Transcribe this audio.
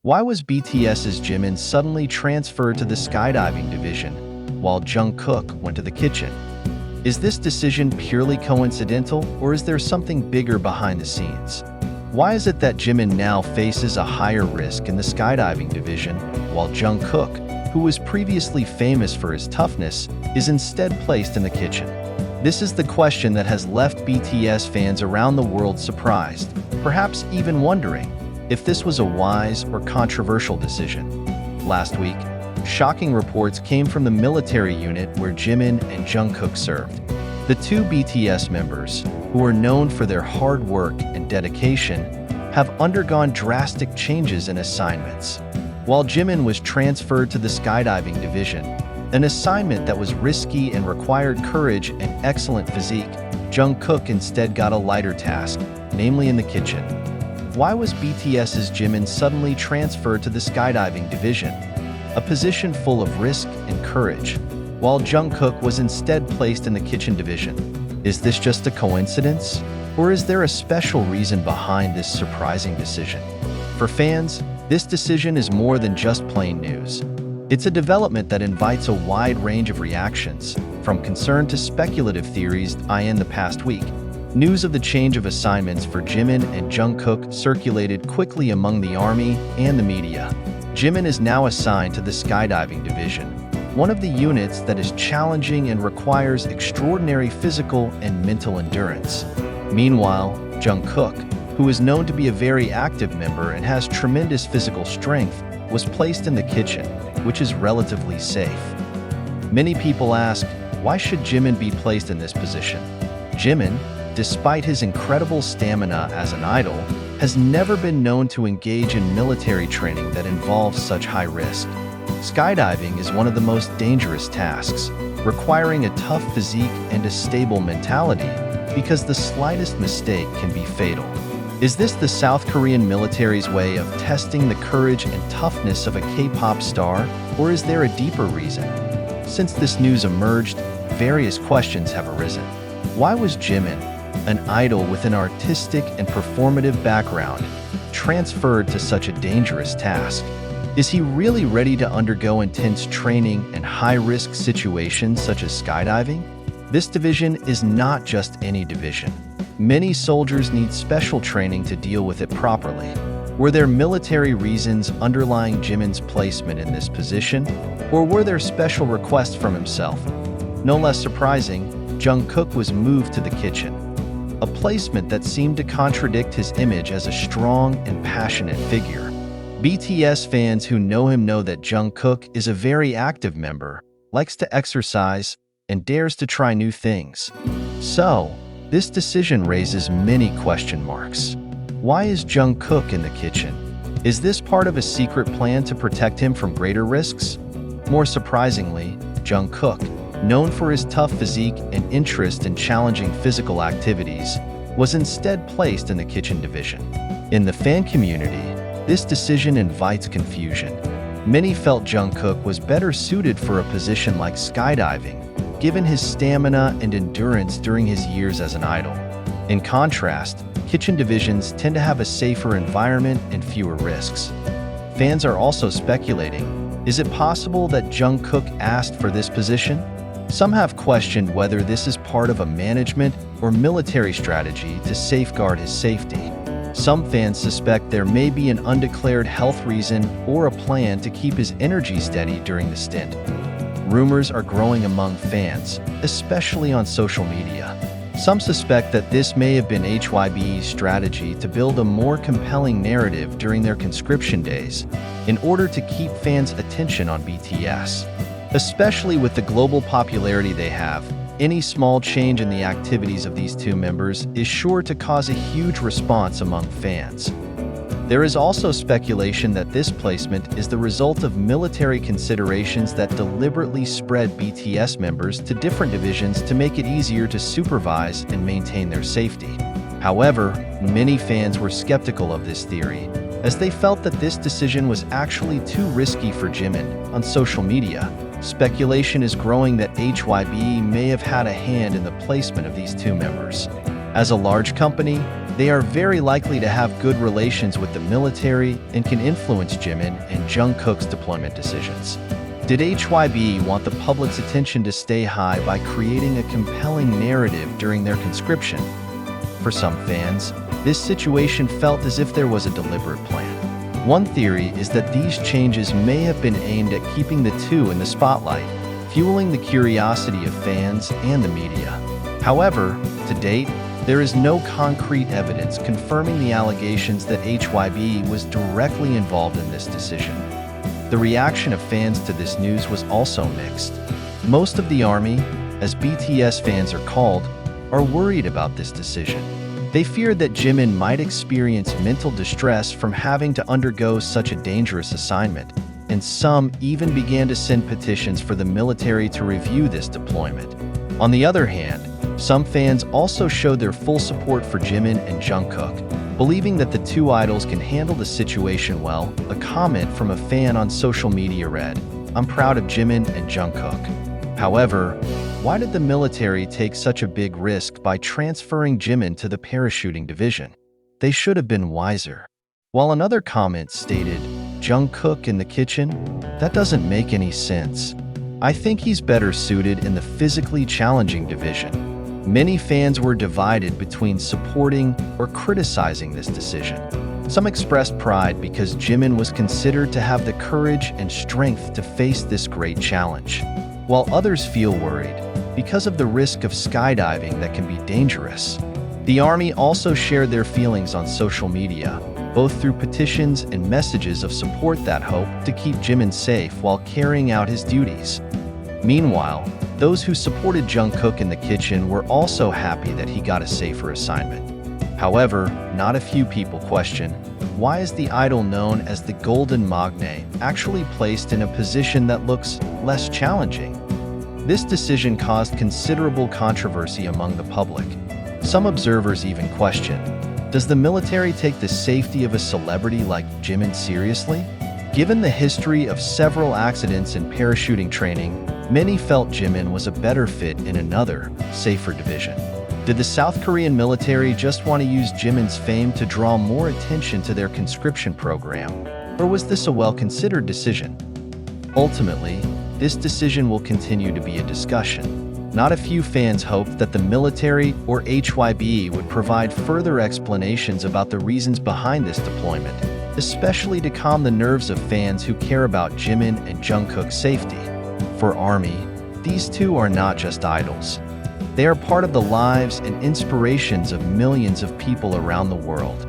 Why was BTS's Jimin suddenly transferred to the skydiving division, while Jungkook went to the kitchen? Is this decision purely coincidental, or is there something bigger behind the scenes? Why is it that Jimin now faces a higher risk in the skydiving division, while Jungkook, who was previously famous for his toughness, is instead placed in the kitchen? This is the question that has left BTS fans around the world surprised, perhaps even wondering if this was a wise or controversial decision. Last week, shocking reports came from the military unit where Jimin and Jungkook served. The two BTS members, who are known for their hard work and dedication, have undergone drastic changes in assignments. While Jimin was transferred to the skydiving division, an assignment that was risky and required courage and excellent physique, Jungkook instead got a lighter task, namely in the kitchen. Why was BTS's Jimin suddenly transferred to the skydiving division, a position full of risk and courage, while Jungkook was instead placed in the kitchen division? Is this just a coincidence, or is there a special reason behind this surprising decision? For fans, this decision is more than just plain news. It's a development that invites a wide range of reactions, from concern to speculative theories. In the past week, news of the change of assignments for Jimin and Jungkook circulated quickly among the army and the media. Jimin is now assigned to the skydiving division, one of the units that is challenging and requires extraordinary physical and mental endurance. Meanwhile, Jungkook, who is known to be a very active member and has tremendous physical strength, was placed in the kitchen, which is relatively safe. Many people ask, why should Jimin be placed in this position? Jimin, despite his incredible stamina as an idol, has never been known to engage in military training that involves such high risk. Skydiving is one of the most dangerous tasks, requiring a tough physique and a stable mentality, because the slightest mistake can be fatal. Is this the South Korean military's way of testing the courage and toughness of a K-pop star, or is there a deeper reason? Since this news emerged, various questions have arisen. Why was Jimin, an idol with an artistic and performative background, transferred to such a dangerous task? Is he really ready to undergo intense training and high-risk situations such as skydiving? This division is not just any division. Many soldiers need special training to deal with it properly. Were there military reasons underlying Jimin's placement in this position, or were there special requests from himself? No less surprising, Jungkook was moved to the kitchen, a placement that seemed to contradict his image as a strong and passionate figure. BTS fans who know him know that Jungkook is a very active member, likes to exercise, and dares to try new things. So, this decision raises many question marks. Why is Jungkook in the kitchen? Is this part of a secret plan to protect him from greater risks? More surprisingly, Jungkook, known for his tough physique and interest in challenging physical activities, was instead placed in the kitchen division. In the fan community, this decision invites confusion. Many felt Jungkook was better suited for a position like skydiving, given his stamina and endurance during his years as an idol. In contrast, kitchen divisions tend to have a safer environment and fewer risks. Fans are also speculating, is it possible that Jungkook asked for this position? Some have questioned whether this is part of a management or military strategy to safeguard his safety. Some fans suspect there may be an undeclared health reason or a plan to keep his energy steady during the stint. Rumors are growing among fans, especially on social media. Some suspect that this may have been HYBE's strategy to build a more compelling narrative during their conscription days, in order to keep fans' attention on BTS. Especially with the global popularity they have, any small change in the activities of these two members is sure to cause a huge response among fans. There is also speculation that this placement is the result of military considerations that deliberately spread BTS members to different divisions to make it easier to supervise and maintain their safety. However, many fans were skeptical of this theory, as they felt that this decision was actually too risky for Jimin. On social media, speculation is growing that HYBE may have had a hand in the placement of these two members. As a large company, They are very likely to have good relations with the military and can influence Jimin and Jungkook's deployment decisions. Did HYB want the public's attention to stay high by creating a compelling narrative during their conscription? For some fans, this situation felt as if there was a deliberate plan. One theory is that these changes may have been aimed at keeping the two in the spotlight, fueling the curiosity of fans and the media. However, to date, there is no concrete evidence confirming the allegations that HYB was directly involved in this decision. The reaction of fans to this news was also mixed. Most of the ARMY, as BTS fans are called, are worried about this decision. They feared that Jimin might experience mental distress from having to undergo such a dangerous assignment, and some even began to send petitions for the military to review this deployment. On the other hand, some fans also showed their full support for Jimin and Jungkook, believing that the two idols can handle the situation well. A comment from a fan on social media read, "I'm proud of Jimin and Jungkook." However, why did the military take such a big risk by transferring Jimin to the parachuting division? They should have been wiser. While another comment stated, "Jungkook in the kitchen? That doesn't make any sense. I think he's better suited in the physically challenging division." Many fans were divided between supporting or criticizing this decision. Some expressed pride because Jimin was considered to have the courage and strength to face this great challenge, while others feel worried because of the risk of skydiving that can be dangerous. The ARMY also shared their feelings on social media, both through petitions and messages of support that hope to keep Jimin safe while carrying out his duties. Meanwhile, those who supported Jungkook in the kitchen were also happy that he got a safer assignment. However, not a few people question, why is the idol known as the Golden Magne actually placed in a position that looks less challenging? This decision caused considerable controversy among the public. Some observers even questioned, does the military take the safety of a celebrity like Jimin seriously? Given the history of several accidents in parachuting training, many felt Jimin was a better fit in another, safer division. Did the South Korean military just want to use Jimin's fame to draw more attention to their conscription program, or was this a well-considered decision? Ultimately, this decision will continue to be a discussion. Not a few fans hoped that the military or HYB would provide further explanations about the reasons behind this deployment, especially to calm the nerves of fans who care about Jimin and Jungkook's safety. For ARMY, these two are not just idols. They are part of the lives and inspirations of millions of people around the world.